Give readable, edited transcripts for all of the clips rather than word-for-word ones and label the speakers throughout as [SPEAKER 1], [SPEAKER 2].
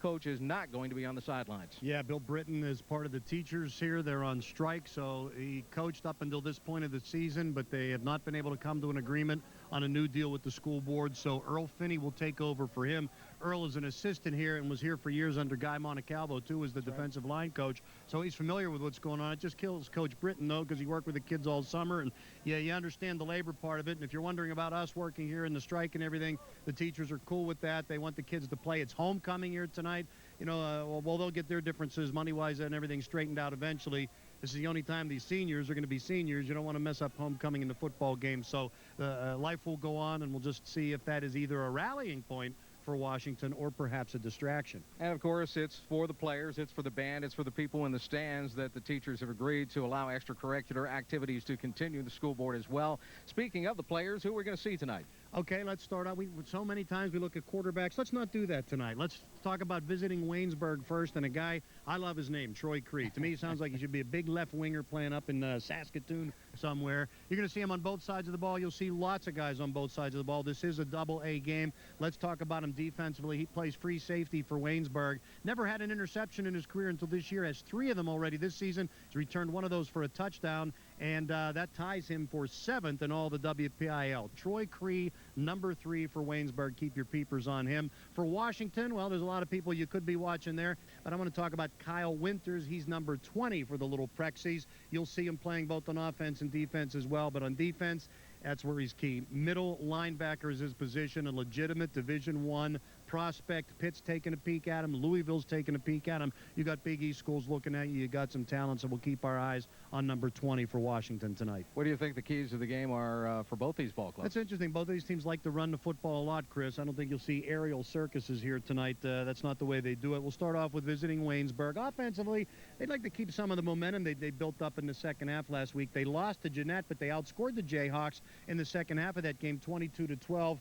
[SPEAKER 1] coach is not going to be on the sidelines.
[SPEAKER 2] Yeah, Bill Britton is part of the teachers here. They're on strike, so he coached up until this point of the season, but they have not been able to come to an agreement on a new deal with the school board, so Earl Finney will take over for him. Earl is an assistant here and was here for years under Guy Montecalvo, too, as the defensive line coach, so he's familiar with what's going on. It just kills Coach Britton, though, because he worked with the kids all summer, and yeah, you understand the labor part of it, and if you're wondering about us working here in the strike and everything, the teachers are cool with that. They want the kids to play. It's homecoming here tonight. You know, well, they'll get their differences money-wise and everything straightened out eventually. This is the only time these seniors are going to be seniors. You don't want to mess up homecoming in the football game. So life will go on, and we'll just see if that is either a rallying point for Washington or perhaps a distraction.
[SPEAKER 1] And, of course, it's for the players, it's for the band, it's for the people in the stands that the teachers have agreed to allow extracurricular activities to continue. The school board as well. Speaking of the players, who we're going to see tonight?
[SPEAKER 2] Okay, let's start out. So many times we look at quarterbacks. Let's not do that tonight. Let's talk about visiting Waynesburg first, and a guy, I love his name, Troy Cree. To me, he sounds like he should be a big left winger playing up in Saskatoon somewhere. You're going to see him on both sides of the ball. You'll see lots of guys on both sides of the ball. This is a double-A game. Let's talk about him defensively. He plays free safety for Waynesburg. Never had an interception in his career until this year. Has 3 of them already this season. He's returned 1 of those for a touchdown, and that ties him for 7th in all the WPIL. Troy Cree, number 3 for Waynesburg. Keep your peepers on him. For Washington, well, there's a lot of people you could be watching there, but I'm going to talk about Kyle Winters. He's number 20 for the Little Prexies. You'll see him playing both on offense and defense as well, but on defense, that's where he's key. Middle linebacker is his position, a legitimate Division I prospect. Pitt's taking a peek at him. Louisville's taking a peek at him. You got Big East schools looking at you. You got some talent, so we'll keep our eyes on number 20 for Washington tonight.
[SPEAKER 1] What do you think the keys to the game are for both these ball clubs?
[SPEAKER 2] That's interesting. Both of these teams like to run the football a lot, Chris. I don't think you'll see aerial circuses here tonight. That's not the way they do it. We'll start off with visiting Waynesburg. Offensively, they'd like to keep some of the momentum they built up in the second half last week. They lost to Jeanette, but they outscored the Jayhawks in the second half of that game, 22-12.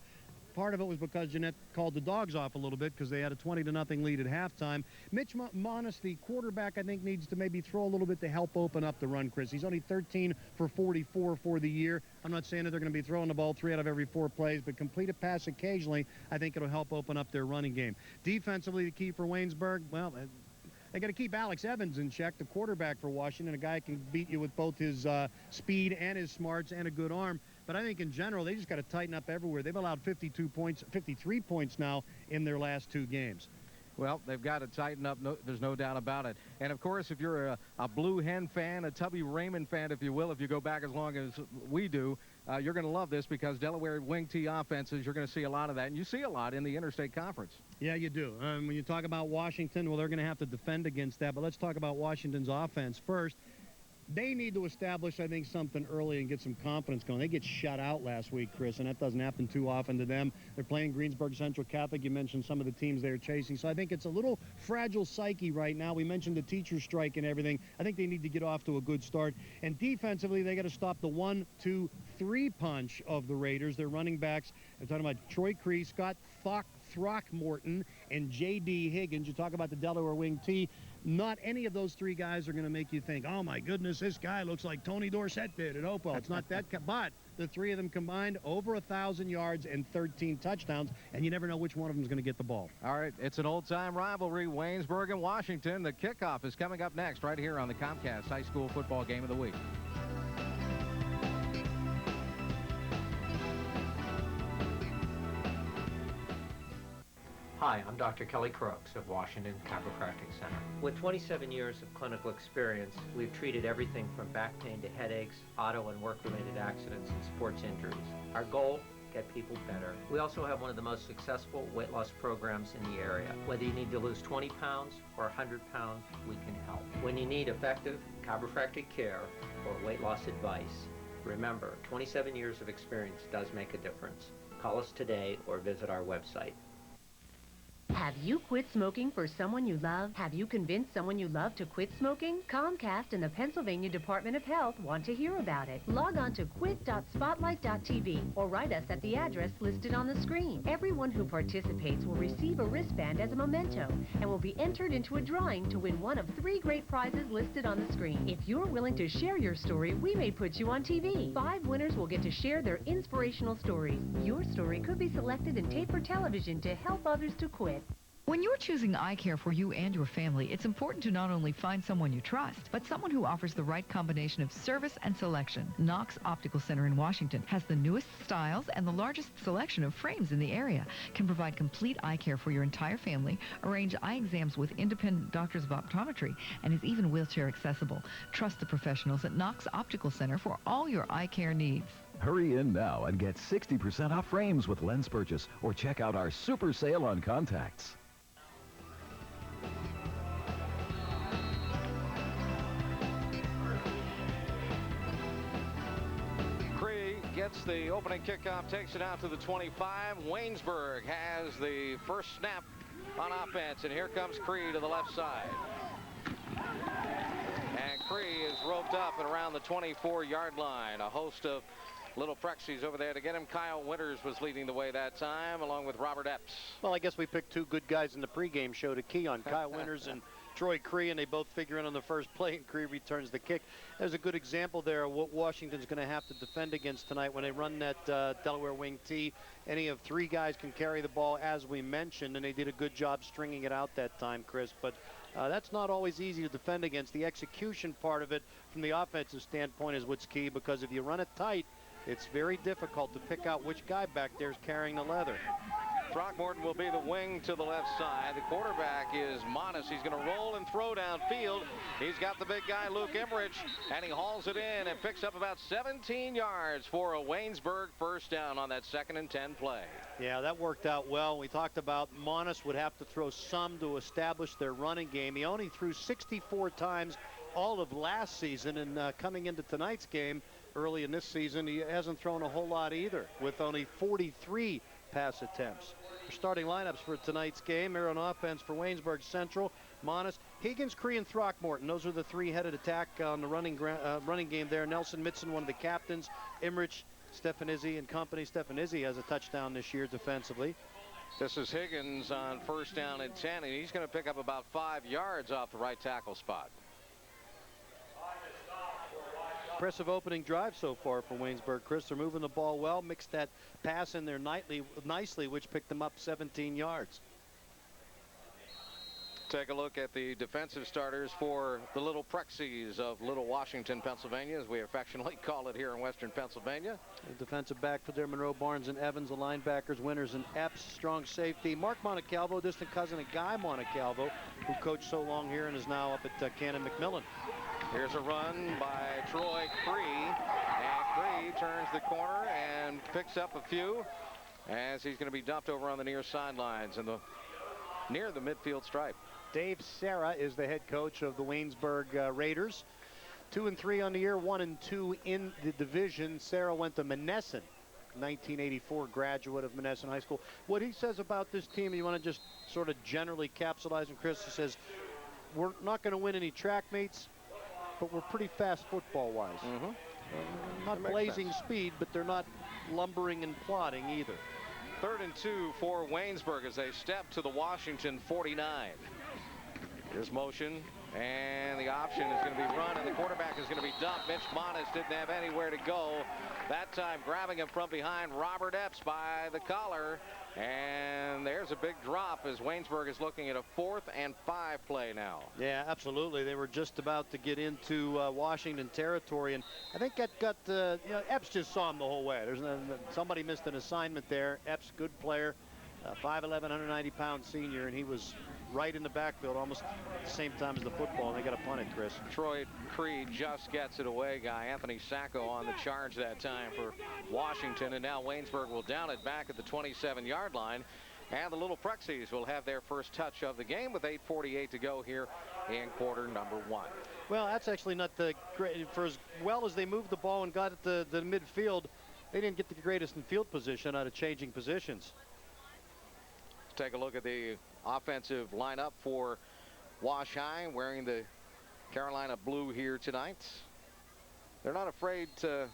[SPEAKER 2] Part of it was because Jeanette called the dogs off a little bit because they had a 20-0 lead at halftime. Mitch Monis, the quarterback, I think needs to maybe throw a little bit to help open up the run, Chris. He's only 13 for 44 for the year. I'm not saying that they're going to be throwing the ball 3 out of every 4 plays, but complete a pass occasionally, I think it'll help open up their running game. Defensively, the key for Waynesburg, well, they got to keep Alex Evans in check, the quarterback for Washington, a guy can beat you with both his speed and his smarts and a good arm. But I think in general, they just got to tighten up everywhere. They've allowed 53 points now in their last 2 games.
[SPEAKER 1] Well, they've got to tighten up. There's no doubt about it. And, of course, if you're a Blue Hen fan, a Tubby Raymond fan, if you will, if you go back as long as we do, you're going to love this because Delaware wing T offenses, you're going to see a lot of that. And you see a lot in the Interstate Conference.
[SPEAKER 2] Yeah, you do. When you talk about Washington, well, they're going to have to defend against that. But let's talk about Washington's offense first. They need to establish, I think, something early and get some confidence going. They get shut out last week, Chris, and that doesn't happen too often to them. They're playing Greensburg Central Catholic. You mentioned some of the teams they're chasing. So I think it's a little fragile psyche right now. We mentioned the teacher strike and everything. I think they need to get off to a good start. And defensively, they got to stop the 1, 2, 3 punch of the Raiders. Their running backs, I'm talking about Troy Cree, Scott Throckmorton, and J.D. Higgins. You talk about the Delaware wing T. Not any of those 3 guys are going to make you think, oh, my goodness, this guy looks like Tony Dorsett did at Hopewell. It's not that, but the 3 of them combined, over 1,000 yards and 13 touchdowns, and you never know which one of them is going to get the ball.
[SPEAKER 1] All right, it's an old-time rivalry, Waynesburg and Washington. The kickoff is coming up next right here on the Comcast High School Football Game of the Week.
[SPEAKER 3] Hi, I'm Dr. Kelly Crooks of Washington Chiropractic Center. With 27 years of clinical experience, we've treated everything from back pain to headaches, auto and work-related accidents, and sports injuries. Our goal? Get people better. We also have one of the most successful weight loss programs in the area. Whether you need to lose 20 pounds or 100 pounds, we can help. When you need effective chiropractic care or weight loss advice, remember, 27 years of experience does make a difference. Call us today or visit our website.
[SPEAKER 4] Have you quit smoking for someone you love? Have you convinced someone you love to quit smoking? Comcast and the Pennsylvania Department of Health want to hear about it. Log on to quit.spotlight.tv or write us at the address listed on the screen. Everyone who participates will receive a wristband as a memento and will be entered into a drawing to win one of 3 great prizes listed on the screen. If you're willing to share your story, we may put you on TV. 5 winners will get to share their inspirational stories. Your story could be selected and taped for television to help others to quit.
[SPEAKER 5] When you're choosing eye care for you and your family, it's important to not only find someone you trust, but someone who offers the right combination of service and selection. Knox Optical Center in Washington has the newest styles and the largest selection of frames in the area, can provide complete eye care for your entire family, arrange eye exams with independent doctors of optometry, and is even wheelchair accessible. Trust the professionals at Knox Optical Center for all your eye care needs.
[SPEAKER 6] Hurry in now and get 60% off frames with lens purchase, or check out our super sale on contacts.
[SPEAKER 1] Gets the opening kickoff, takes it out to the 25. Waynesburg has the first snap on offense, and here comes Cree to the left side. And Cree is roped up and around the 24-yard line. A host of little Prexies over there to get him. Kyle Winters was leading the way that time, along with Robert Epps.
[SPEAKER 2] Well, I guess we picked two good guys in the pregame show to key on, Kyle Winters and Troy Cree, and they both figure in on the first play, and Cree returns the kick. There's a good example there of what Washington's going to have to defend against tonight when they run that Delaware wing T. Any of three guys can carry the ball, as we mentioned, and they did a good job stringing it out that time, Chris. But that's not always easy to defend against. The execution part of it from the offensive standpoint is what's key, because if you run it tight, it's very difficult to pick out which guy back there is carrying the leather.
[SPEAKER 1] Throckmorton will be the wing to the left side. The quarterback is Modest. He's going to roll and throw downfield. He's got the big guy, Luke Emmerich, and he hauls it in and picks up about 17 yards for a Waynesburg first down on that 2nd and 10 play.
[SPEAKER 2] Yeah, that worked out well. We talked about Modest would have to throw some to establish their running game. He only threw 64 times all of last season, and coming into tonight's game early in this season, he hasn't thrown a whole lot either, with only 43 pass attempts. The starting lineups for tonight's game are on offense for Waynesburg Central: Monis, Higgins, Cree, and Throckmorton. Those are the three-headed attack on the running game there. Nelson Mitson, one of the captains. Emmerich, Stefanizzi and company. Stefanizzi has a touchdown this year defensively.
[SPEAKER 1] This is Higgins on first down and 10, and he's going to pick up about 5 yards off the right tackle spot.
[SPEAKER 2] Impressive opening drive so far for Waynesburg, Chris. They're moving the ball well, mixed that pass in there nicely, which picked them up 17 yards.
[SPEAKER 1] Take a look at the defensive starters for the Little Prexies of Little Washington, Pennsylvania, as we affectionately call it here in Western Pennsylvania.
[SPEAKER 2] The defensive back for their Monroe, Barnes, and Evans. The linebackers, Winters and Epps. Strong safety, Mark Montecalvo, distant cousin of Guy Montecalvo, who coached so long here and is now up at Cannon McMillan.
[SPEAKER 1] Here's a run by Troy Cree, and Cree turns the corner and picks up a few as he's going to be dumped over on the near sidelines and near the midfield stripe.
[SPEAKER 2] Dave Serra is the head coach of the Waynesburg Raiders. 2-3 on the year, 1-2 in the division. Serra went to Monessen, 1984 graduate of Monessen High School. What he says about this team, you want to just sort of generally capsulize him, Chris. He says, we're not going to win any track meets, but we're pretty fast football-wise. Not blazing speed, but they're not lumbering and plodding either.
[SPEAKER 1] 3rd and 2 for Waynesburg as they step to the Washington 49. Here's motion, and the option is going to be run, and the quarterback is going to be dumped. Mitch Monis didn't have anywhere to go. That time grabbing him from behind, Robert Epps by the collar. And there's a big drop as Waynesburg is looking at a 4th and 5 play now.
[SPEAKER 2] Yeah, absolutely. They were just about to get into Washington territory, and I think that got Epps just saw him the whole way. Somebody missed an assignment there. Epps, good player, 5'11", 190-pound senior, and he was right in the backfield almost at the same time as the football, and they got to punt it, Chris.
[SPEAKER 1] Troy Cree just gets it away. Guy Anthony Sacco on the charge that time for Washington, and now Waynesburg will down it back at the 27-yard line, and the Little Prexies will have their first touch of the game with 8:48 to go here in quarter number 1.
[SPEAKER 2] Well, that's actually not the great. For as well as they moved the ball and got it to the midfield, they didn't get the greatest in field position out of changing positions.
[SPEAKER 1] Take a look at the offensive lineup for Wash High, wearing the Carolina blue here tonight. They're not afraid to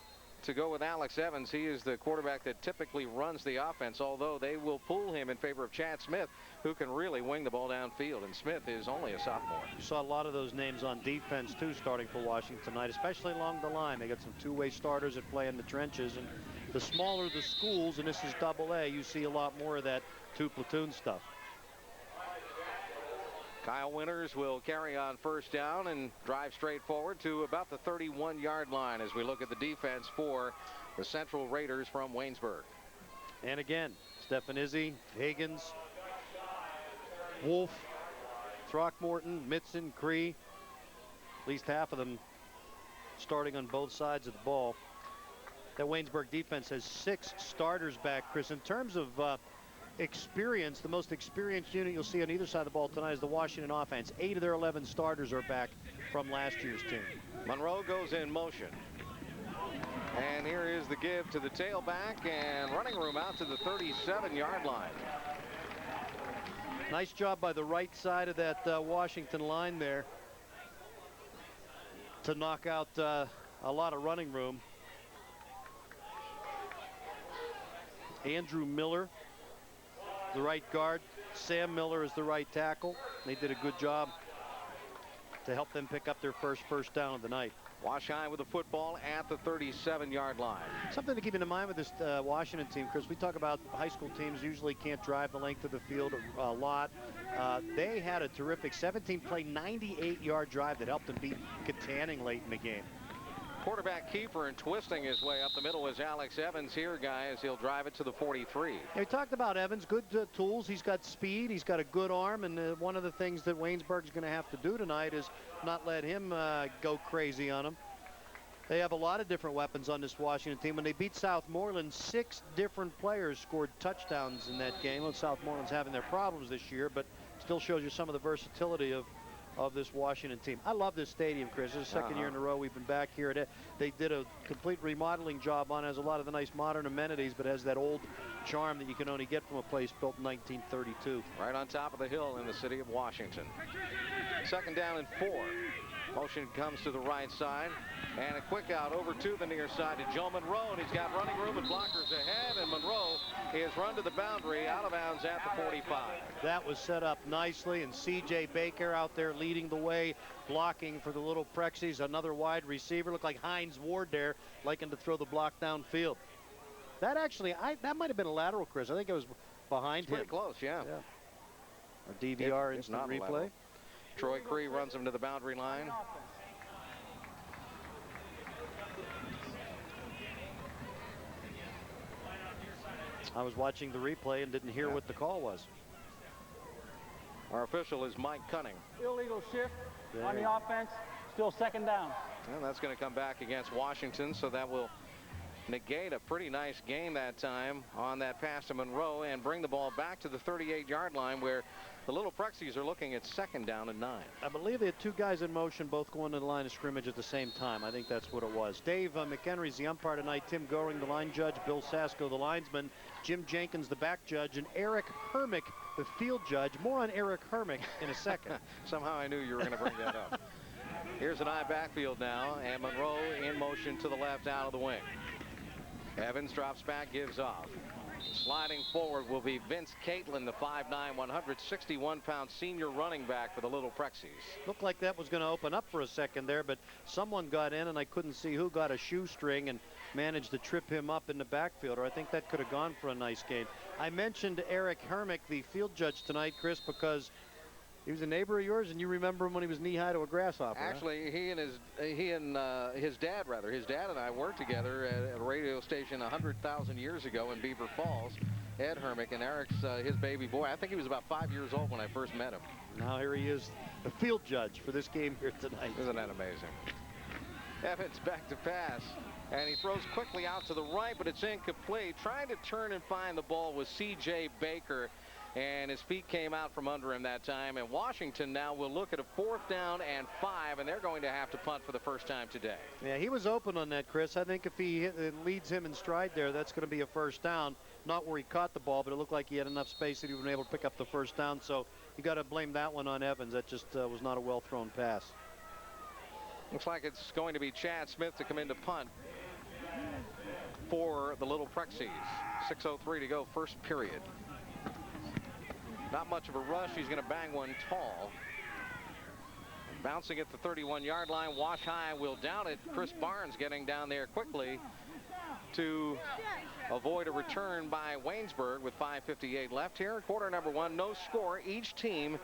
[SPEAKER 1] go with Alex Evans. He is the quarterback that typically runs the offense, although they will pull him in favor of Chad Smith, who can really wing the ball downfield, and Smith is only a sophomore.
[SPEAKER 2] You saw a lot of those names on defense too starting for Washington tonight, especially along the line. They got some two-way starters that play in the trenches, and the smaller the schools, and this is AA, you see a lot more of that two platoon stuff.
[SPEAKER 1] Kyle Winters will carry on first down and drive straight forward to about the 31-yard line as we look at the defense for the Central Raiders from Waynesburg.
[SPEAKER 2] And again, Stefanizzi, Higgins, Wolf, Throckmorton, Mitson, Cree, at least half of them starting on both sides of the ball. That Waynesburg defense has 6 starters back, Chris. In terms of experience, the most experienced unit you'll see on either side of the ball tonight is the Washington offense. 8 of their 11 starters are back from last year's team.
[SPEAKER 1] Monroe goes in motion. And here is the give to the tailback, and running room out to the 37-yard line.
[SPEAKER 2] Nice job by the right side of that Washington line there to knock out a lot of running room. Andrew Miller, the right guard. Sam Miller is the right tackle. They did a good job to help them pick up their first down of the night.
[SPEAKER 1] Wash High with the football at the 37-yard line.
[SPEAKER 2] Something to keep in mind with this Washington team, Chris, we talk about high school teams usually can't drive the length of the field a lot. They had a terrific 17-play, 98-yard drive that helped them beat Katanning late in the game.
[SPEAKER 1] Quarterback Kiefer, and twisting his way up the middle is Alex Evans here, guys. He'll drive it to the 43.
[SPEAKER 2] Yeah, we talked about Evans, good tools. He's got speed. He's got a good arm. And one of the things that Waynesburg's going to have to do tonight is not let him go crazy on him. They have a lot of different weapons on this Washington team. When they beat Southmoreland, 6 different players scored touchdowns in that game. Well, Southmoreland's having their problems this year, but still shows you some of the versatility of this Washington team. I love this stadium, Chris. This is the second year in a row we've been back here. They did a complete remodeling job on it. Has a lot of the nice modern amenities, but has that old charm that you can only get from a place built in 1932.
[SPEAKER 1] Right on top of the hill in the city of Washington. Second down and 4. Motion comes to the right side, and a quick out over to the near side to Joe Monroe, and he's got running room and blockers ahead, and Monroe is run to the boundary, out of bounds at the 45.
[SPEAKER 2] That was set up nicely, and C.J. Baker out there leading the way, blocking for the Little Prexies. Another wide receiver, looked like Hines Ward there, liking to throw the block downfield. That actually, that might have been a lateral, Chris. I think it was behind him.
[SPEAKER 1] Pretty close, yeah.
[SPEAKER 2] Or DVR instant replay.
[SPEAKER 1] Troy Cree runs him to the boundary line.
[SPEAKER 2] I was watching the replay and didn't hear what the call was.
[SPEAKER 1] Our official is Mike Cunning.
[SPEAKER 7] Illegal shift on the offense, still second down.
[SPEAKER 1] And that's going to come back against Washington, so that will negate a pretty nice gain that time on that pass to Monroe and bring the ball back to the 38-yard line, where the Little Prexies are looking at second down and 9.
[SPEAKER 2] I believe they had 2 guys in motion, both going to the line of scrimmage at the same time. I think that's what it was. Dave McHenry's the umpire tonight. Tim Goring, the line judge. Bill Sasko, the linesman. Jim Jenkins, the back judge. And Eric Hermick, the field judge. More on Eric Hermick in a second.
[SPEAKER 1] Somehow I knew you were going to bring that up. Here's an eye backfield now, and Monroe in motion to the left out of the wing. Evans drops back, gives off. Sliding forward will be Vince Catlin, the 5'9", 161-pound senior running back for the Little Prexies.
[SPEAKER 2] Looked like that was going to open up for a second there, but someone got in, and I couldn't see who got a shoestring and managed to trip him up in the backfield, or I think that could have gone for a nice gain. I mentioned Eric Hermick, the field judge tonight, Chris, because he was a neighbor of yours, and you remember him when he was knee-high to a grasshopper.
[SPEAKER 1] Actually, he and his dad and I worked together at a radio station 100,000 years ago in Beaver Falls. Ed Hermick, and Eric's his baby boy. I think he was about 5 years old when I first met him.
[SPEAKER 2] Now here he is, the field judge for this game here tonight.
[SPEAKER 1] Isn't that amazing? Evans back to pass, and he throws quickly out to the right, but it's incomplete. Trying to turn and find the ball was C.J. Baker, and his feet came out from under him that time. And Washington now will look at a 4th down and 5, and they're going to have to punt for the first time today.
[SPEAKER 2] Yeah, he was open on that, Chris. I think if he leads him in stride there, that's going to be a first down. Not where he caught the ball, but it looked like he had enough space that he would have been able to pick up the first down. So you got to blame that one on Evans. That just was not a well-thrown pass.
[SPEAKER 1] Looks like it's going to be Chad Smith to come in to punt for the Little Prexies. 6:03 to go, first period. Not much of a rush. He's going to bang one tall. Bouncing at the 31-yard line. Wash High will down it. Chris Barnes getting down there quickly to avoid a return by Waynesburg with 5:58 left here. Quarter number 1, no score. Each team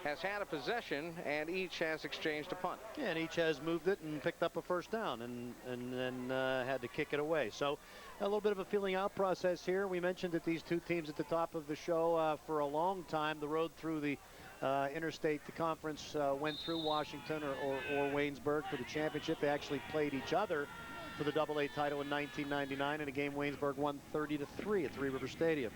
[SPEAKER 1] has had a possession, and each has exchanged a punt.
[SPEAKER 2] Yeah, and each has moved it and picked up a first down and then had to kick it away. So a little bit of a feeling out process here. We mentioned that these two teams at the top of the show for a long time, the road through the interstate, the conference went through Washington or Waynesburg for the championship. They actually played each other for the AA title in 1999 in a game Waynesburg won 30-3 at Three River Stadium.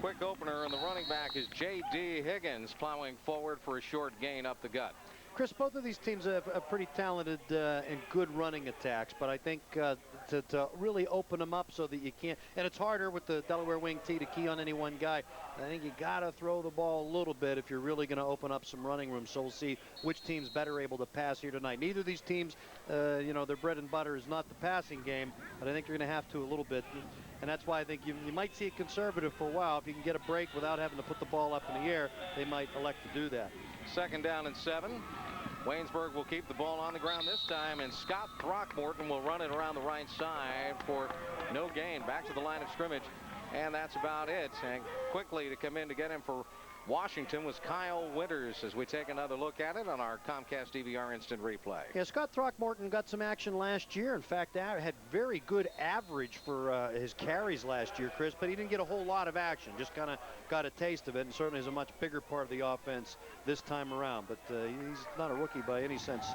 [SPEAKER 1] Quick opener, and the running back is J.D. Higgins plowing forward for a short gain up the gut.
[SPEAKER 2] Chris, both of these teams have pretty talented and good running attacks, but I think to really open them up so that you can't, and it's harder with the Delaware wing T to key on any one guy. I think you got to throw the ball a little bit if you're really going to open up some running room. So we'll see which team's better able to pass here tonight. Neither of these teams, you know, their bread and butter is not the passing game, but I think you're going to have to a little bit. And that's why I think you might see a conservative for a while. If you can get a break without having to put the ball up in the air, they might elect to do that.
[SPEAKER 1] 2nd down and 7. Waynesburg will keep the ball on the ground this time, and Scott Throckmorton will run it around the right side for no gain. Back to the line of scrimmage, and that's about it. And quickly to come in to get him for Washington was Kyle Winters, as we take another look at it on our Comcast DVR instant replay.
[SPEAKER 2] Yeah, Scott Throckmorton got some action last year. In fact, had very good average for his carries last year, Chris, but he didn't get a whole lot of action. Just kind of got a taste of it, and certainly is a much bigger part of the offense this time around. But he's not a rookie by any sense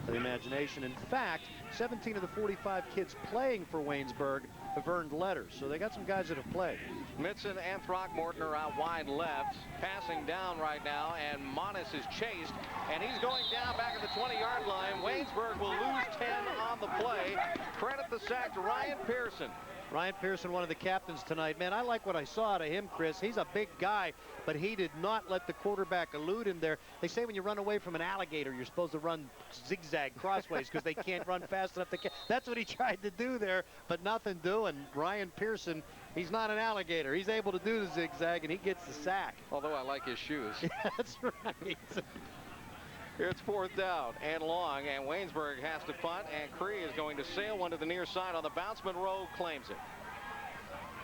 [SPEAKER 2] of the imagination. In fact, 17 of the 45 kids playing for Waynesburg have earned letters, so they got some guys that have played.
[SPEAKER 1] Mitson and Throckmorton are out wide left, passing down right now, and Monis is chased, and he's going down back at the 20-yard line. Waynesburg will lose 10 on the play. Credit the sack to Ryan Pearson.
[SPEAKER 2] Ryan Pearson, one of the captains tonight. Man, I like what I saw out of him, Chris. He's a big guy, but he did not let the quarterback elude him there. They say when you run away from an alligator, you're supposed to run zigzag crossways because they can't run fast enough. That's what he tried to do there, but nothing doing. Ryan Pearson, he's not an alligator. He's able to do the zigzag, and he gets the sack.
[SPEAKER 1] Although I like his shoes.
[SPEAKER 2] Yeah, that's right.
[SPEAKER 1] It's 4th down and long, and Waynesburg has to punt, and Cree is going to sail one to the near side on the bounce. Monroe claims it.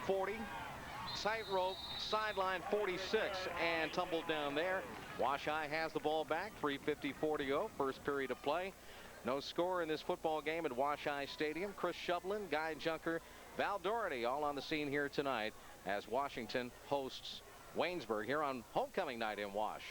[SPEAKER 1] 40, tight rope, sideline 46, and tumbled down there. Wash High has the ball back, 3:54 to go, first period of play. No score in this football game at Wash High Stadium. Chris Shublin, Guy Junker, Val Doherty all on the scene here tonight as Washington hosts Waynesburg here on homecoming night in Wash.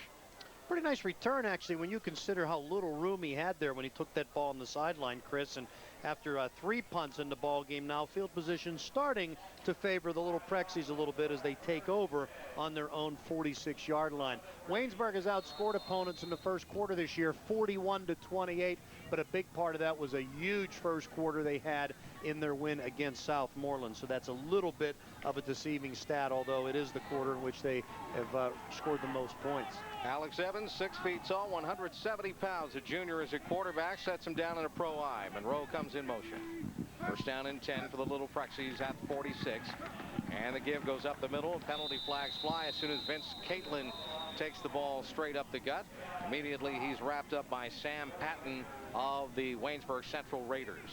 [SPEAKER 2] Pretty nice return, actually, when you consider how little room he had there when he took that ball on the sideline, Chris. And after 3 punts in the ball game now, field position starting to favor the Little Prexies a little bit as they take over on their own 46-yard line. Waynesburg has outscored opponents in the first quarter this year, 41-28, but a big part of that was a huge first quarter they had in their win against Southmoreland. So that's a little bit of a deceiving stat, although it is the quarter in which they have scored the most points.
[SPEAKER 1] Alex Evans, 6 feet tall, 170 pounds. A junior as a quarterback, sets him down in a pro I. Monroe comes in motion. First down and 10 for the Little Prexies at 46. And the give goes up the middle. Penalty flags fly as soon as Vince Caitlin takes the ball straight up the gut. Immediately he's wrapped up by Sam Patton of the Waynesburg Central Raiders.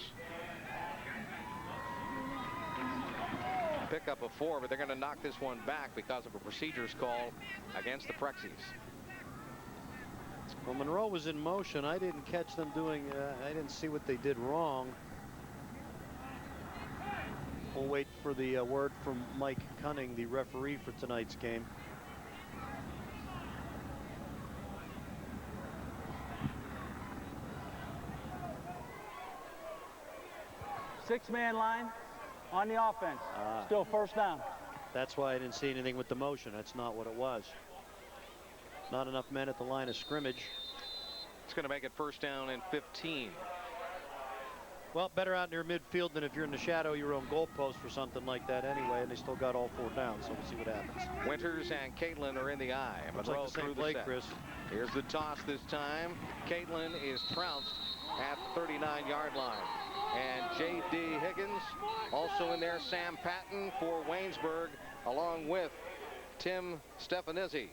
[SPEAKER 1] Pick up a 4, but they're going to knock this one back because of a procedures call against the Prexies.
[SPEAKER 2] Well, Monroe was in motion. I didn't catch them doing, I didn't see what they did wrong. We'll wait for the word from Mike Cunning, the referee for tonight's game.
[SPEAKER 7] Six-man line on the offense. Still first down.
[SPEAKER 2] That's why I didn't see anything with the motion. That's not what it was. Not enough men at the line of scrimmage.
[SPEAKER 1] It's going to make it first down and 15.
[SPEAKER 2] Well, better out near midfield than if you're in the shadow of your own goalpost for something like that anyway, and they still got all 4 down, so we'll see what happens.
[SPEAKER 1] Winters and Caitlin are in the eye.
[SPEAKER 2] Looks like the same play, Chris.
[SPEAKER 1] Here's the toss this time. Caitlin is trounced at the 39-yard line. And J.D. Higgins also in there. Sam Patton for Waynesburg, along with Tim Stefanizzi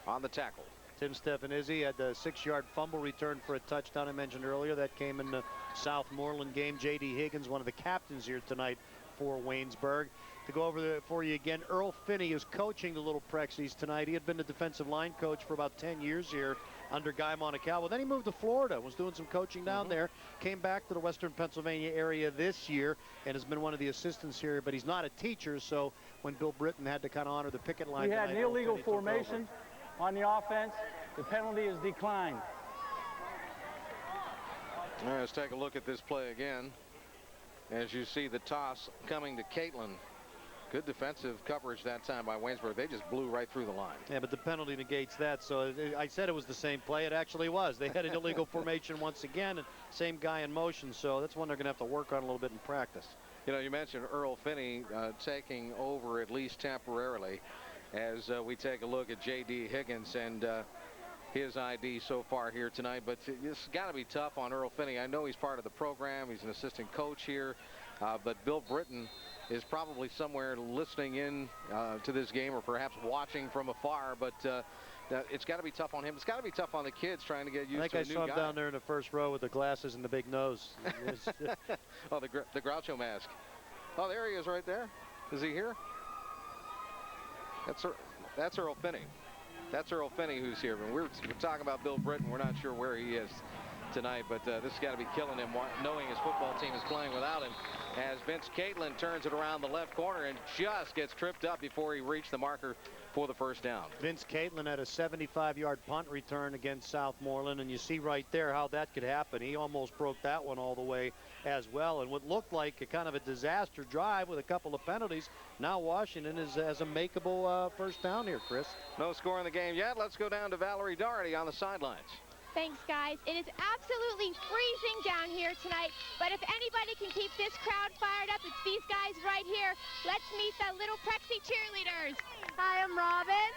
[SPEAKER 1] on the tackle.
[SPEAKER 2] Tim Stefanizzi had the 6-yard fumble return for a touchdown I mentioned earlier. That came in the Southmoreland game. J.D. Higgins, one of the captains here tonight for Waynesburg. To go over there for you again, Earl Finney is coaching the Little Prexies tonight. He had been the defensive line coach for about 10 years here under Guy Montecalvo. Then he moved to Florida, was doing some coaching down there, came back to the Western Pennsylvania area this year, and has been one of the assistants here, but he's not a teacher, so when Bill Britton had to kind of honor the picket line
[SPEAKER 7] We had
[SPEAKER 2] tonight,
[SPEAKER 7] an illegal formation on the offense. The penalty is declined.
[SPEAKER 1] All right, let's take a look at this play again. As you see the toss coming to Caitlin. Good defensive coverage that time by Waynesburg. They just blew right through the line.
[SPEAKER 2] Yeah, but the penalty negates that. So I said it was the same play. It actually was. They had an illegal formation once again, and same guy in motion. So that's one they're going to have to work on a little bit in practice.
[SPEAKER 1] You know, you mentioned Earl Finney taking over at least temporarily as we take a look at J.D. Higgins and his ID so far here tonight. But it's got to be tough on Earl Finney. I know he's part of the program. He's an assistant coach here. But Bill Britton is probably somewhere listening in to this game, or perhaps watching from afar. But it's got to be tough on him. It's got to be tough on the kids trying to get used to a new guy.
[SPEAKER 2] I think I saw him down there in the first row with the glasses and the big nose.
[SPEAKER 1] Oh, the Groucho mask. Oh, there he is right there. Is he here? That's Earl Finney. That's Earl Finney who's here. And we're talking about Bill Britton. We're not sure where he is tonight, but this has got to be killing him knowing his football team is playing without him, as Vince Caitlin turns it around the left corner and just gets tripped up before he reached the marker for the first down.
[SPEAKER 2] Vince Caitlin had a 75-yard punt return against Southmoreland, and you see right there how that could happen. He almost broke that one all the way as well, and what looked like a kind of a disaster drive with a couple of penalties. Now Washington is as a makeable first down here, Chris.
[SPEAKER 1] No score in the game yet. Let's go down to Valerie Doherty on the sidelines.
[SPEAKER 8] Thanks, guys. It is absolutely freezing down here tonight, but if anybody can keep this crowd fired up, it's these guys right here. Let's meet the Little Prexy cheerleaders. Hi, I'm Robin.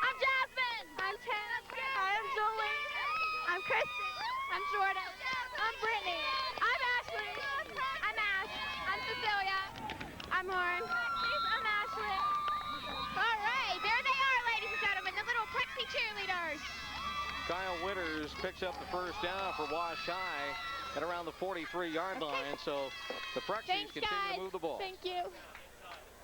[SPEAKER 8] I'm Jasmine. I'm Ten. Hi, I'm Jolie. I'm Kristen. I'm Jordan. I'm Brittany. I'm Ashley. I'm Ash. I'm Cecilia. I'm Lauren. I'm Ashley. All right, there they are, ladies and gentlemen, the Little Prexy cheerleaders.
[SPEAKER 1] Kyle Winters picks up the first down for Wash High at around the 43-yard line. So the Prexies continue to move the ball.
[SPEAKER 8] Thank you.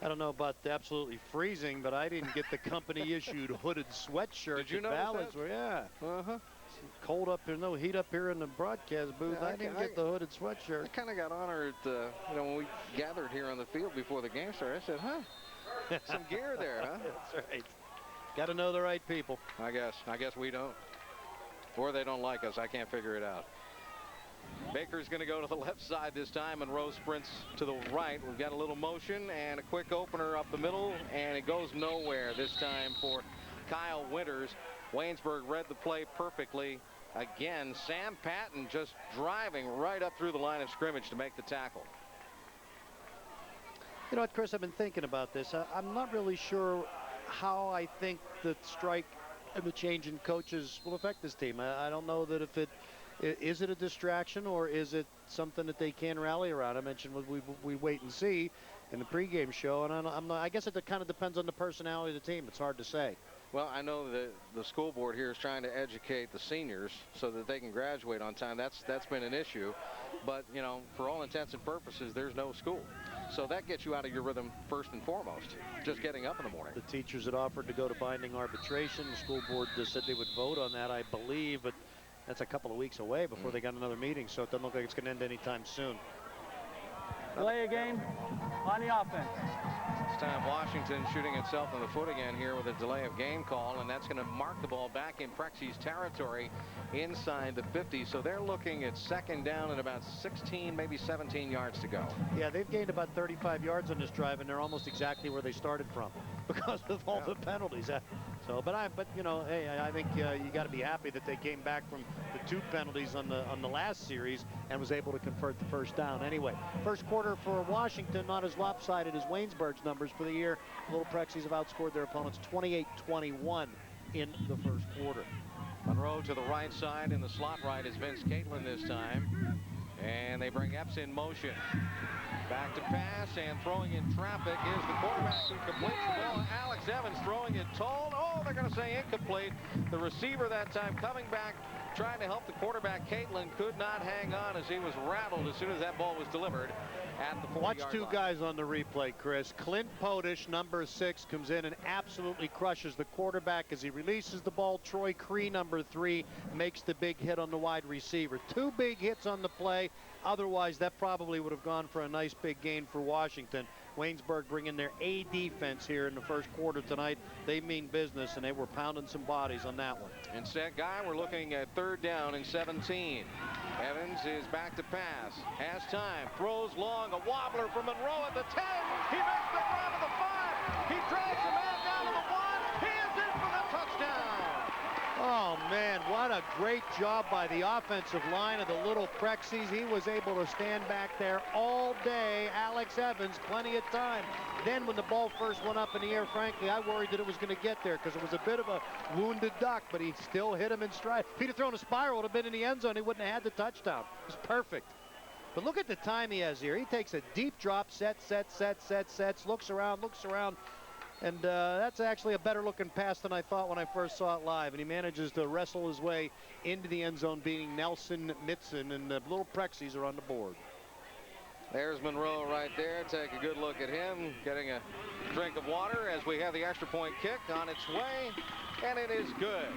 [SPEAKER 2] I don't know about absolutely freezing, but I didn't get the company-issued hooded sweatshirt.
[SPEAKER 1] Did you notice that?
[SPEAKER 2] Yeah. Cold up here, no heat up here in the broadcast booth. Yeah, I didn't get the hooded sweatshirt.
[SPEAKER 1] I kind of got honored, when we gathered here on the field before the game started. I said, some gear there, huh?
[SPEAKER 2] That's right. Got to know the right people.
[SPEAKER 1] I guess we don't. Or they don't like us. I can't figure it out. Baker's going to go to the left side this time, and Rose sprints to the right. We've got a little motion and a quick opener up the middle, and it goes nowhere this time for Kyle Winters. Waynesburg read the play perfectly. Again, Sam Patton just driving right up through the line of scrimmage to make the tackle.
[SPEAKER 2] You know what, Chris, I've been thinking about this. I'm not really sure how I think the strike and the change in coaches will affect this team. I don't know that if is it a distraction or is it something that they can rally around. I mentioned we wait and see in the pregame show, and I guess it kind of depends on the personality of the team. It's hard to say.
[SPEAKER 1] Well, I know that the school board here is trying to educate the seniors so that they can graduate on time. That's been an issue. But, for all intents and purposes, there's no school. So that gets you out of your rhythm first and foremost, just getting up in the morning.
[SPEAKER 2] The teachers had offered to go to binding arbitration. The school board just said they would vote on that, I believe, but that's a couple of weeks away before they got another meeting, so it doesn't look like it's going to end anytime soon.
[SPEAKER 7] Delay a game on the offense.
[SPEAKER 1] This time Washington shooting itself in the foot again here with a delay of game call, and that's going to mark the ball back in Prexy's territory inside the 50. So they're looking at second down and about 16, maybe 17 yards to go.
[SPEAKER 2] Yeah, they've gained about 35 yards on this drive, and they're almost exactly where they started from because of all the penalties. But hey, I think you got to be happy that they came back from the 2 penalties on the last series and was able to convert the first down. Anyway, first quarter for Washington, not as lopsided as Waynesburg's numbers for the year. Little Prexies have outscored their opponents 28-21 in the first quarter.
[SPEAKER 1] Monroe to the right side. In the slot right is Vince Caitlin this time. And they bring Epps in motion. Back to pass, and throwing in traffic is the quarterback who completes the ball. Alex Evans throwing it told. Oh, they're going to say incomplete. The receiver that time coming back, trying to help the quarterback. Caitlin could not hang on as he was rattled as soon as that ball was delivered at the 40-yard line.
[SPEAKER 2] Watch two guys on the replay, Chris. Clint Podish, number 6, comes in and absolutely crushes the quarterback as he releases the ball. Troy Cree, number 3, makes the big hit on the wide receiver. 2 big hits on the play. Otherwise, that probably would have gone for a nice big gain for Washington. Waynesburg bringing their A defense here in the first quarter tonight. They mean business, and they were pounding some bodies on that one.
[SPEAKER 1] Instead, Guy, we're looking at 3rd down and 17. Evans is back to pass. Has time. Throws long. A wobbler from Monroe at the 10. He makes the run to the 5. He drags the man down to the 1. He is in for the touchdown.
[SPEAKER 2] Oh, man, what a great job by the offensive line of the Little Prexies. He was able to stand back there all day. Alex Evans, plenty of time. Then when the ball first went up in the air, frankly, I worried that it was going to get there because it was a bit of a wounded duck, but he still hit him in stride. If he'd have thrown a spiral, it would have been in the end zone. He wouldn't have had the touchdown. It was perfect. But look at the time he has here. He takes a deep drop, sets, looks around, and that's actually a better looking pass than I thought when I first saw it live. And he manages to wrestle his way into the end zone, beating Nelson Mitson, and the Little Prexies are on the board.
[SPEAKER 1] There's Monroe right there. Take a good look at him, getting a drink of water as we have the extra point kick on its way, and it is good.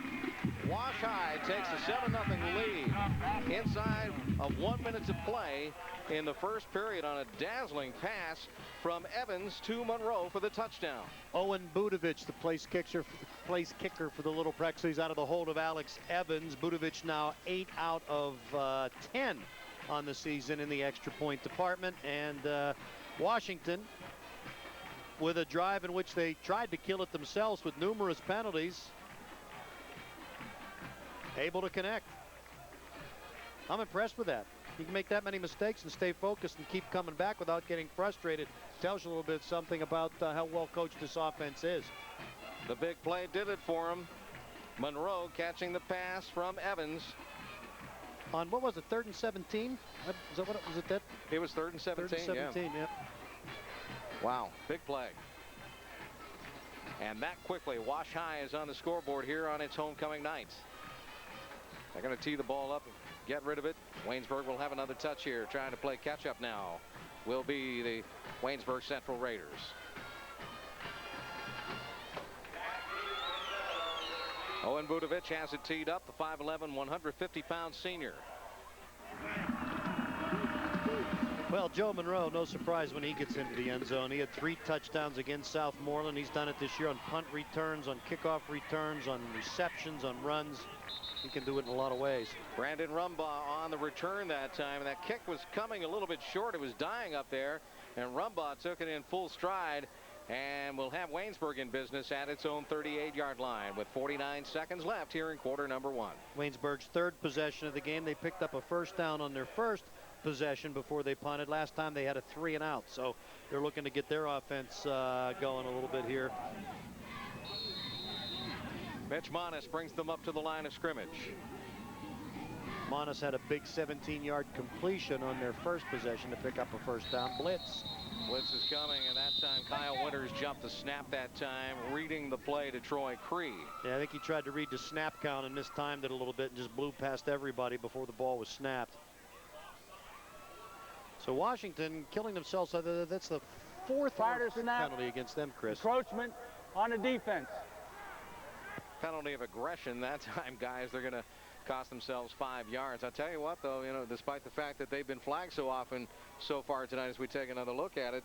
[SPEAKER 1] Wash High takes a 7-0 lead inside of 1 minute to play in the first period on a dazzling pass from Evans to Monroe for the touchdown.
[SPEAKER 2] Owen Budovich, the place kicker for the Little Prexies, out of the hold of Alex Evans. Budovich now 8 out of 10 on the season in the extra point department. And Washington, with a drive in which they tried to kill it themselves with numerous penalties, able to connect. I'm impressed with that. You can make that many mistakes and stay focused and keep coming back without getting frustrated. Tells you a little bit something about how well coached this offense is.
[SPEAKER 1] The big play did it for him. Monroe catching the pass from Evans.
[SPEAKER 2] On what was it, 3rd and 17? Is that what it was? That
[SPEAKER 1] it was 3rd and 17.
[SPEAKER 2] 3rd and 17, yeah.
[SPEAKER 1] Wow, big play. And that quickly, Wash High is on the scoreboard here on its homecoming night. They're going to tee the ball up, get rid of it. Waynesburg will have another touch here, trying to play catch up now. Will be the Waynesburg Central Raiders. Owen Budovich has it teed up, the 5'11", 150-pound senior.
[SPEAKER 2] Well, Joe Monroe, no surprise when he gets into the end zone. He had 3 touchdowns against Southmoreland. He's done it this year on punt returns, on kickoff returns, on receptions, on runs. He can do it in a lot of ways.
[SPEAKER 1] Brandon Rumbaugh on the return that time, and that kick was coming a little bit short. It was dying up there, and Rumbaugh took it in full stride. And we'll have Waynesburg in business at its own 38-yard line with 49 seconds left here in quarter number 1.
[SPEAKER 2] Waynesburg's 3rd possession of the game. They picked up a first down on their first possession before they punted. Last time they had a 3 and out, so they're looking to get their offense going a little bit here.
[SPEAKER 1] Mitch Monis brings them up to the line of scrimmage.
[SPEAKER 2] Monis had a big 17-yard completion on their first possession to pick up a first down. Blitz
[SPEAKER 1] is coming, and that time Kyle Winters jumped the snap that time, reading the play to Troy Cree.
[SPEAKER 2] Yeah, I think he tried to read the snap count and mistimed it a little bit and just blew past everybody before the ball was snapped. So Washington killing themselves. That's the 4th penalty against them, Chris.
[SPEAKER 7] Encroachment on the defense.
[SPEAKER 1] Penalty of aggression that time, guys. They're going to cost themselves 5 yards. I'll tell you what, though, you know, despite the fact that they've been flagged so often so far tonight, as we take another look at it,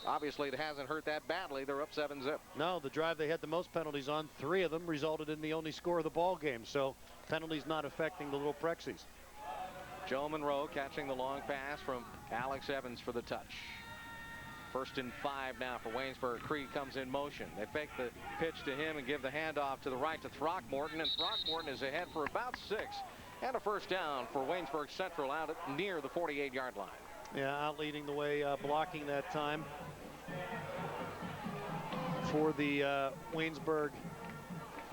[SPEAKER 1] obviously it hasn't hurt that badly. They're up 7-zip.
[SPEAKER 2] No, the drive they had the most penalties on, 3 of them resulted in the only score of the ball game. So penalties not affecting the Little Prexies.
[SPEAKER 1] Joe Monroe catching the long pass from Alex Evans for the touch. 1st and 5 now for Waynesburg. Cree comes in motion. They fake the pitch to him and give the handoff to the right to Throckmorton, and Throckmorton is ahead for about 6 and a first down for Waynesburg Central out at near the 48-yard line.
[SPEAKER 2] Yeah, out leading the way, blocking that time for the Waynesburg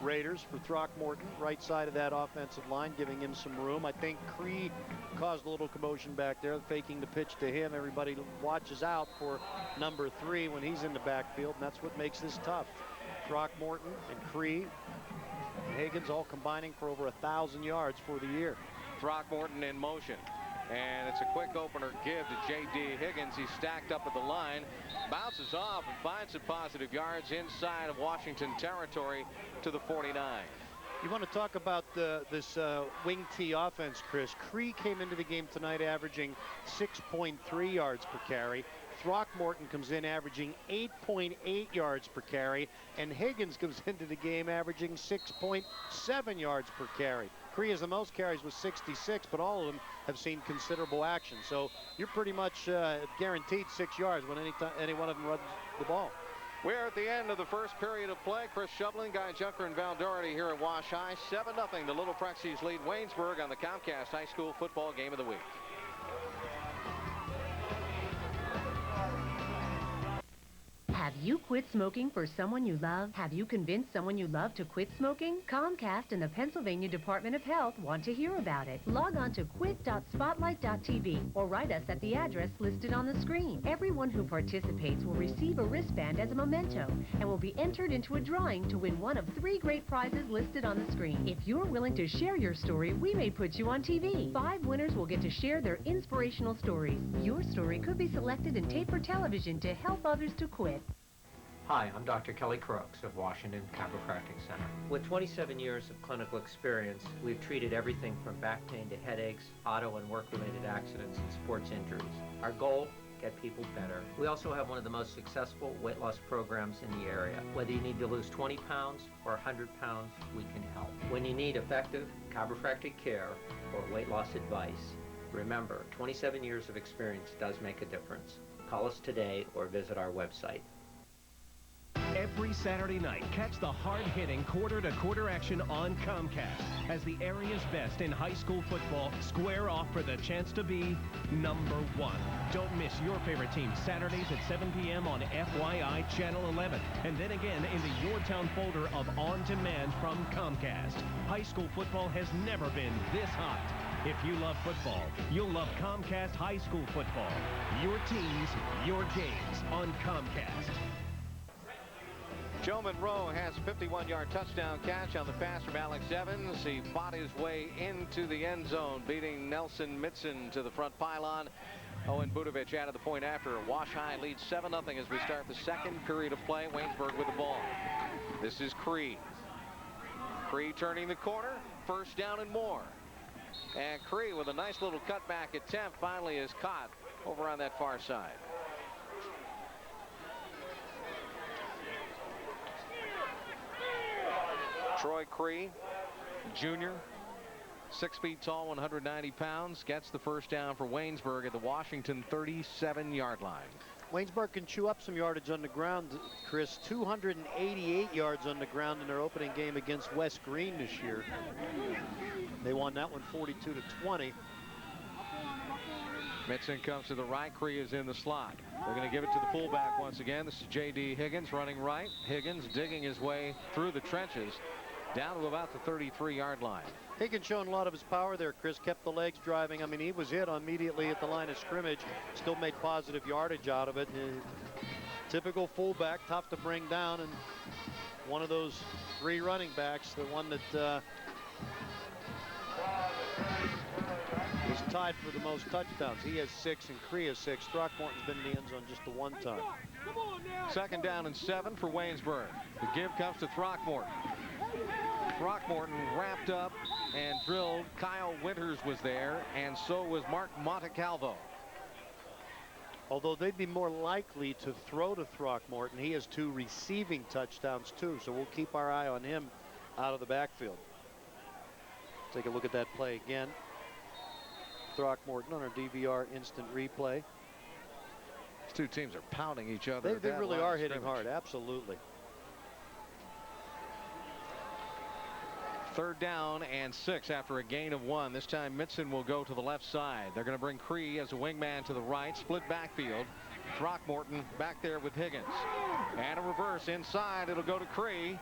[SPEAKER 2] Raiders for Throckmorton, right side of that offensive line, giving him some room. I think Cree caused a little commotion back there, faking the pitch to him. Everybody watches out for number 3 when he's in the backfield, and that's what makes this tough. Throckmorton and Cree and Higgins all combining for over 1,000 yards for the year.
[SPEAKER 1] Throckmorton in motion. And it's a quick opener give to J.D. Higgins. He's stacked up at the line, bounces off and finds some positive yards inside of Washington territory to the 49.
[SPEAKER 2] You want to talk about this wing T offense, Chris. Cree came into the game tonight averaging 6.3 yards per carry. Throckmorton comes in averaging 8.8 yards per carry, and Higgins comes into the game averaging 6.7 yards per carry. Cree has the most carries with 66, but all of them have seen considerable action. So you're pretty much guaranteed 6 yards when any one of them runs the ball.
[SPEAKER 1] We're at the end of the first period of play. Chris Shovlin, Guy Junker, and Val Doherty here at Wash High. 7-0. The Little Prexies lead Waynesburg on the Comcast High School Football Game of the Week.
[SPEAKER 4] Have you quit smoking for someone you love? Have you convinced someone you love to quit smoking? Comcast and the Pennsylvania Department of Health want to hear about it. Log on to quit.spotlight.tv or write us at the address listed on the screen. Everyone who participates will receive a wristband as a memento and will be entered into a drawing to win one of 3 great prizes listed on the screen. If you're willing to share your story, we may put you on TV. 5 winners will get to share their inspirational stories. Your story could be selected in tape or television to help others to quit.
[SPEAKER 3] Hi, I'm Dr. Kelly Crooks of Washington Chiropractic Center. With 27 years of clinical experience, we've treated everything from back pain to headaches, auto and work-related accidents, and sports injuries. Our goal? Get people better. We also have one of the most successful weight loss programs in the area. Whether you need to lose 20 pounds or 100 pounds, we can help. When you need effective chiropractic care or weight loss advice, remember, 27 years of experience does make a difference. Call us today or visit our website.
[SPEAKER 9] Every Saturday night, catch the hard-hitting quarter-to-quarter action on Comcast as the area's best in high school football square off for the chance to be number 1. Don't miss your favorite team Saturdays at 7 p.m. on FYI Channel 11, and then again in the Your Town folder of On Demand from Comcast. High school football has never been this hot. If you love football, you'll love Comcast High School Football. Your teams, your games on Comcast.
[SPEAKER 1] Joe Monroe has a 51-yard touchdown catch on the pass from Alex Evans. He fought his way into the end zone, beating Nelson Mitson to the front pylon. Owen Budovich added the point after. Wash High leads 7-0 as we start the second period of play. Waynesburg with the ball. This is Cree. Cree turning the corner. First down and more. And Cree with a nice little cutback attempt finally is caught over on that far side. Troy Cree, junior, 6 feet tall, 190 pounds, gets the first down for Waynesburg at the Washington 37-yard line.
[SPEAKER 2] Waynesburg can chew up some yardage on the ground, Chris. 288 yards on the ground in their opening game against West Green this year. They won that one 42-20.
[SPEAKER 1] Mitson comes to the right. Cree is in the slot. They're going to give it to the fullback once again. This is J.D. Higgins running right. Higgins digging his way through the trenches down to about the 33-yard line.
[SPEAKER 2] Higgins showing a lot of his power there, Chris. Kept the legs driving. I mean, he was hit immediately at the line of scrimmage. Still made positive yardage out of it. Typical fullback, tough to bring down, and one of those 3 running backs, the one that is tied for the most touchdowns. He has 6 and Cree has 6. Throckmorton's been in the end zone just the 1 time.
[SPEAKER 1] Second down and 7 for Waynesburg. The give comes to Throckmorton. Throckmorton wrapped up and drilled. Kyle Winters was there, and so was Mark Montecalvo.
[SPEAKER 2] Although they'd be more likely to throw to Throckmorton, he has 2 receiving touchdowns too, so we'll keep our eye on him out of the backfield. Take a look at that play again. Throckmorton on our DVR instant replay.
[SPEAKER 1] These 2 teams are pounding each other.
[SPEAKER 2] They really are hitting hard, absolutely.
[SPEAKER 1] Third down and 6 after a gain of 1. This time Mitson will go to the left side. They're going to bring Cree as a wingman to the right. Split backfield. Throckmorton back there with Higgins. And a reverse inside. It'll go to Cree.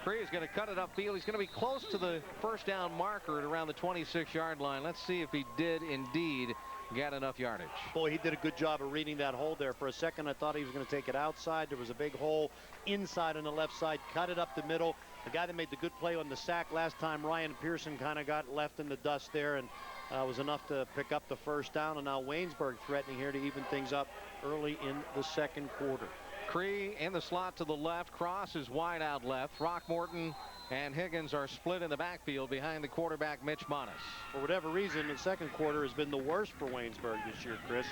[SPEAKER 1] Cree is going to cut it upfield. He's going to be close to the first down marker at around the 26-yard line. Let's see if he did indeed get enough yardage.
[SPEAKER 2] Boy, he did a good job of reading that hole there. For a second, I thought he was going to take it outside. There was a big hole inside on the left side. Cut it up the middle. The guy that made the good play on the sack last time, Ryan Pearson, kind of got left in the dust there and was enough to pick up the first down. And now Waynesburg threatening here to even things up early in the second quarter.
[SPEAKER 1] Cree in the slot to the left. Cross is wide out left. Throckmorton and Higgins are split in the backfield behind the quarterback, Mitch Monis.
[SPEAKER 2] For whatever reason, the second quarter has been the worst for Waynesburg this year, Chris.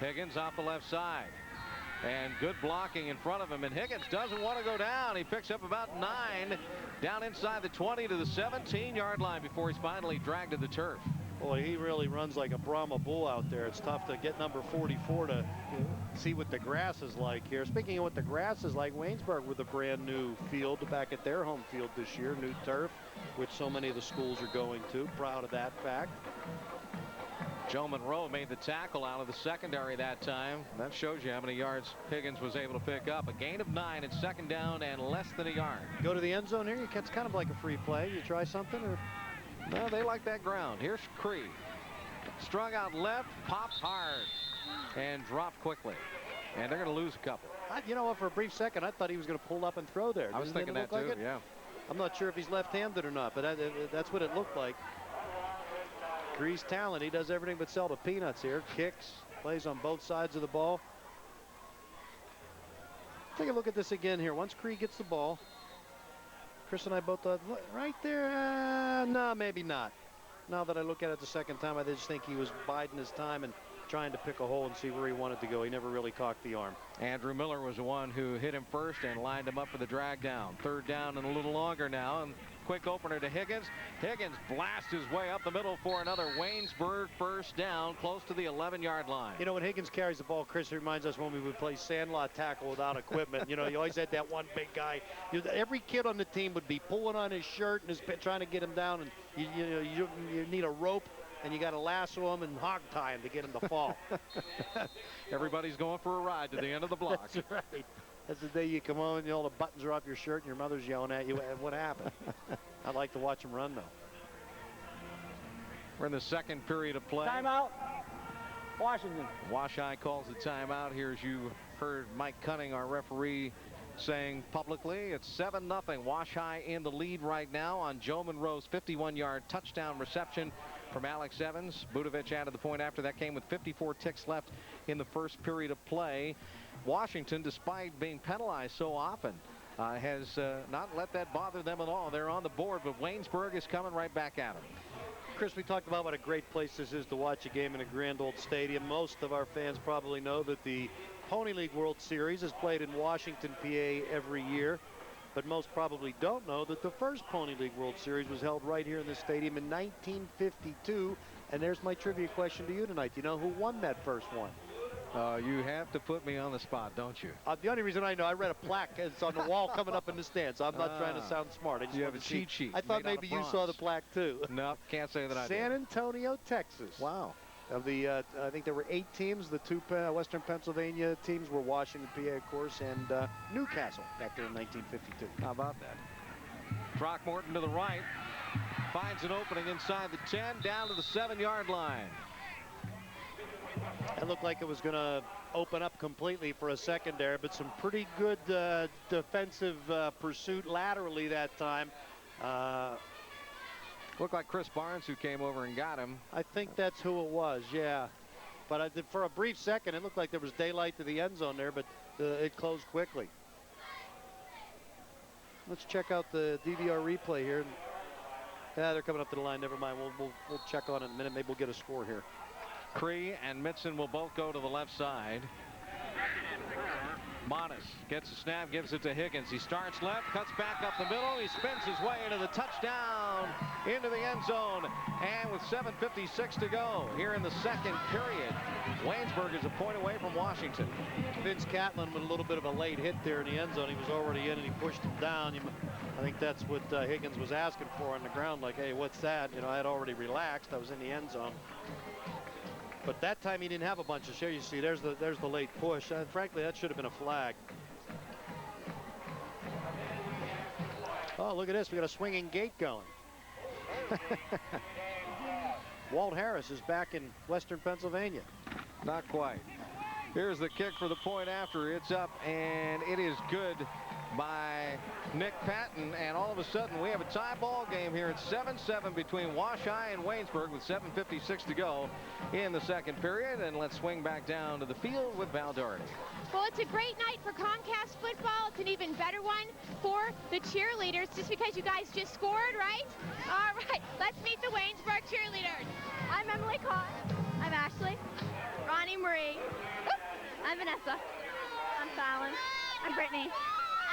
[SPEAKER 1] Higgins off the left side. And good blocking in front of him. And Higgins doesn't want to go down. He picks up about 9 down inside the 20 to the 17-yard line before he's finally dragged to the turf.
[SPEAKER 2] Boy, he really runs like a Brahma bull out there. It's tough to get number 44 to see what the grass is like here. Speaking of what the grass is like, Waynesburg with a brand new field back at their home field this year, new turf, which so many of the schools are going to. Proud of that fact.
[SPEAKER 1] Joe Monroe made the tackle out of the secondary that time. That shows you how many yards Higgins was able to pick up. A gain of 9 at second down and less than a yard.
[SPEAKER 2] Go to the end zone here. It's kind of like a free play. You try something or?
[SPEAKER 1] No, they like that ground. Here's Cree. Strung out left, popped hard, and dropped quickly. And they're going to lose a couple.
[SPEAKER 2] You know what? For a brief second, I thought he was going to pull up and throw there.
[SPEAKER 1] I was thinking that too, yeah.
[SPEAKER 2] I'm not sure if he's left-handed or not, but that's what it looked like. Cree's talent. He does everything but sell the peanuts here. Kicks, plays on both sides of the ball. Take a look at this again here. Once Cree gets the ball, Chris and I both thought, right there, no, maybe not. Now that I look at it the second time, I just think he was biding his time and trying to pick a hole and see where he wanted to go. He never really cocked the arm.
[SPEAKER 1] Andrew Miller was the one who hit him first and lined him up for the drag down. Third down and a little longer now. And quick opener to Higgins. Higgins blasts his way up the middle for another Waynesburg first down, close to the 11-yard line.
[SPEAKER 2] You know, when Higgins carries the ball, Chris, it reminds us when we would play sandlot tackle without equipment. You know, you always had that one big guy. Every kid on the team would be pulling on his shirt and trying to get him down. And you need a rope, and you got to lasso him and hog tie him to get him to fall.
[SPEAKER 1] Everybody's going for a ride to the end of the block.
[SPEAKER 2] That's right. That's the day you come home and all the buttons are off your shirt and your mother's yelling at you. What happened? I'd like to watch him run, though.
[SPEAKER 1] We're in the second period of play.
[SPEAKER 7] Timeout. Washington.
[SPEAKER 1] Wash-High calls the timeout. Here, as you heard Mike Cunning, our referee, saying publicly, it's 7-0. Wash-High in the lead right now on Joe Monroe's 51-yard touchdown reception from Alex Evans. Budovich added the point after that came with 54 ticks left in the first period of play. Washington, despite being penalized so often, has not let that bother them at all. They're on the board, but Waynesburg is coming right back at them.
[SPEAKER 2] Chris, we talked about what a great place this is to watch a game in a grand old stadium. Most of our fans probably know that the Pony League World Series is played in Washington, PA every year. But most probably don't know that the first Pony League World Series was held right here in this stadium in 1952. And there's my trivia question to you tonight. Do you know who won that first one?
[SPEAKER 1] You have to put me on the spot, don't you?
[SPEAKER 2] The only reason I know, I read a plaque. It's on the wall coming up in the stands. So I'm not trying to sound smart. I just
[SPEAKER 1] you have a cheat sheet.
[SPEAKER 2] I thought maybe you saw the plaque too.
[SPEAKER 1] No, can't say that I did.
[SPEAKER 2] San Antonio, Texas.
[SPEAKER 1] Wow.
[SPEAKER 2] Of the, I think there were 8 teams. The 2 Western Pennsylvania teams were Washington, PA, of course, and Newcastle back there in 1952.
[SPEAKER 1] How about that? Throckmorton to the right. Finds an opening inside the 10, down to the 7-yard line.
[SPEAKER 2] It looked like it was going to open up completely for a second there, but some pretty good defensive pursuit laterally that time.
[SPEAKER 1] Looked like Chris Barnes who came over and got him.
[SPEAKER 2] I think that's who it was, yeah. But for a brief second, it looked like there was daylight to the end zone there, but it closed quickly. Let's check out the DVR replay here. Yeah, they're coming up to the line. Never mind. We'll check on it in a minute. Maybe we'll get a score here.
[SPEAKER 1] Cree and Mitson will both go to the left side. Monis gets a snap, gives it to Higgins. He starts left, cuts back up the middle. He spins his way into the touchdown, into the end zone. And with 7:56 to go here in the second period, Waynesburg is a point away from Washington.
[SPEAKER 2] Vince Catlin with a little bit of a late hit there in the end zone. He was already in and he pushed him down. I think that's what Higgins was asking for on the ground. Like, hey, what's that? You know, I had already relaxed. I was in the end zone. But that time he didn't have a bunch of share. You see, there's the late push. Frankly, that should have been a flag. Oh, look at this. We got a swinging gate going. Walt Harris is back in Western Pennsylvania.
[SPEAKER 1] Not quite. Here's the kick for the point after. It's up, and it is good by Nick Patton, and all of a sudden we have a tie ball game here. It's 7-7 between Wash High and Waynesburg with 7:56 to go in the second period. And let's swing back down to the field with Val Doherty.
[SPEAKER 8] Well, it's a great night for Comcast football. It's an even better one for the cheerleaders, just because you guys just scored, right? All right, let's meet the Waynesburg cheerleaders. I'm Emily Cott. I'm Ashley. Ronnie Marie. I'm Vanessa. I'm Fallon. I'm Brittany.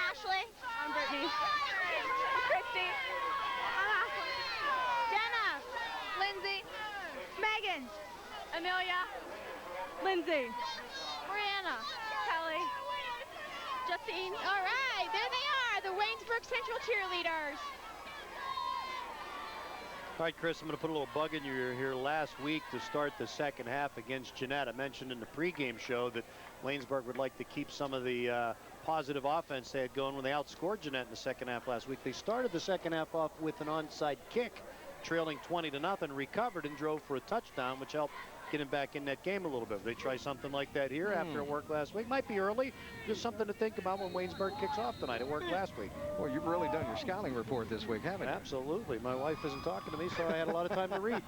[SPEAKER 8] Ashley. I'm Brittany. I'm Christy. I'm Ashley. Jenna. Lindsay. Megan. Amelia. Lindsay. Brianna. Kelly. Justine. All right, there they are, the Waynesburg Central cheerleaders.
[SPEAKER 2] All right, Chris, I'm going to put a little bug in your ear here. Last week to start the second half against Jeanette, I mentioned in the pregame show that Waynesburg would like to keep some of the positive offense they had going when they outscored Jeanette in the second half last week. They started the second half off with an onside kick, trailing 20-0, recovered and drove for a touchdown, which helped get him back in that game a little bit. They try something like that here after it worked last week. Might be early. Just something to think about when Waynesburg kicks off tonight. It worked last week.
[SPEAKER 1] Well, you've really done your scouting report this week, haven't you?
[SPEAKER 2] Absolutely. My wife isn't talking to me, so I had a lot of time to read.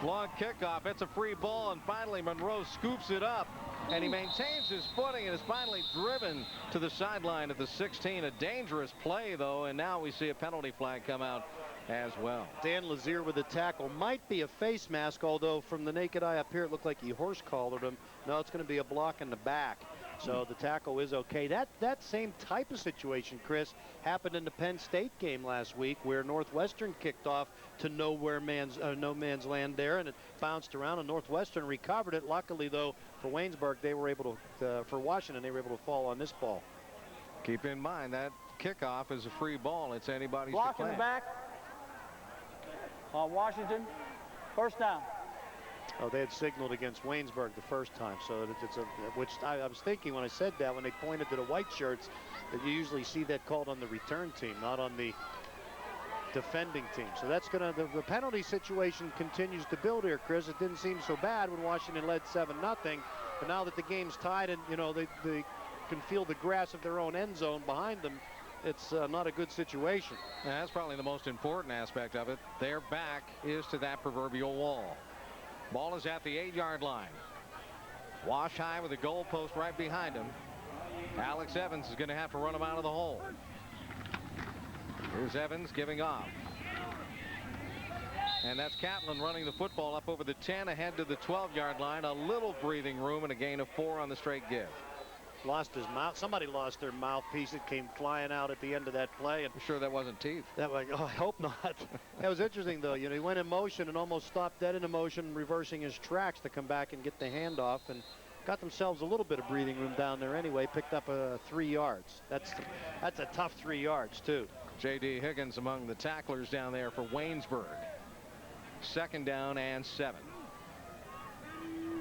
[SPEAKER 1] Long kickoff. It's a free ball, and finally Monroe scoops it up, and he maintains his footing and is finally driven to the sideline at the 16. A dangerous play, though, and now we see a penalty flag come out as well.
[SPEAKER 2] Dan Lazier with the tackle. Might be a face mask, although from the naked eye up here it looked like he horse collared him. No, it's going to be a block in the back. So the tackle is okay. That same type of situation, Chris, happened in the Penn State game last week, where Northwestern kicked off to no man's land there, and it bounced around, and Northwestern recovered it. Luckily, though, for Waynesburg, they were able to, for Washington, they were able to fall on this ball.
[SPEAKER 1] Keep in mind that kickoff is a free ball. It's anybody's
[SPEAKER 7] Block
[SPEAKER 1] to
[SPEAKER 7] in the
[SPEAKER 1] claim.
[SPEAKER 7] back. On Washington. First down.
[SPEAKER 2] Oh, they had signaled against Waynesburg the first time, so it's which I was thinking when I said that, when they pointed to the white shirts, that you usually see that called on the return team, not on the defending team. So that's gonna, the penalty situation continues to build here, Chris. It didn't seem so bad when Washington led 7-0, but now that the game's tied and they can feel the grass of their own end zone behind them, it's not a good situation.
[SPEAKER 1] Yeah, that's probably the most important aspect of it. Their back is to that proverbial wall. Ball is at the 8-yard line. Wash High with a goal post right behind him. Alex Evans is going to have to run him out of the hole. Here's Evans giving off. And that's Catlin running the football up over the 10, ahead to the 12-yard line. A little breathing room and a gain of 4 on the straight give.
[SPEAKER 2] Lost his mouth. Somebody lost their mouthpiece. It came flying out at the end of that play. And
[SPEAKER 1] I'm sure that wasn't teeth.
[SPEAKER 2] That was, oh, I hope not. That was interesting, though. He went in motion and almost stopped dead in motion, reversing his tracks to come back and get the handoff, and got themselves a little bit of breathing room down there anyway. Picked up 3 yards. That's a tough 3 yards, too.
[SPEAKER 1] J.D. Higgins among the tacklers down there for Waynesburg. 2nd down and 7.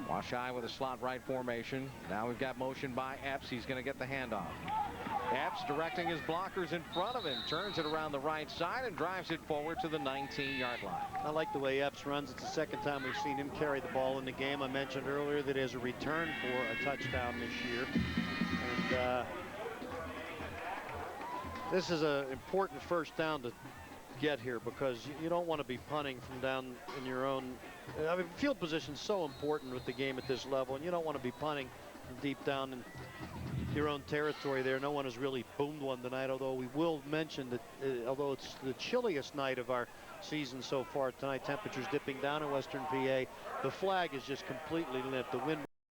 [SPEAKER 1] Wash High with a slot right formation. Now we've got motion by Epps. He's going to get the handoff. Epps directing his blockers in front of him. Turns it around the right side and drives it forward to the 19-yard line.
[SPEAKER 2] I like the way Epps runs. It's the second time we've seen him carry the ball in the game. I mentioned earlier that he has a return for a touchdown this year. And this is an important first down to get here, because you don't want to be punting from down in your own. I mean, field position is so important with the game at this level, and you don't want to be punting from deep down in your own territory there. No one has really boomed one tonight, although we will mention that although it's the chilliest night of our season so far tonight, temperatures dipping down in Western PA, the flag is just completely limp. The wind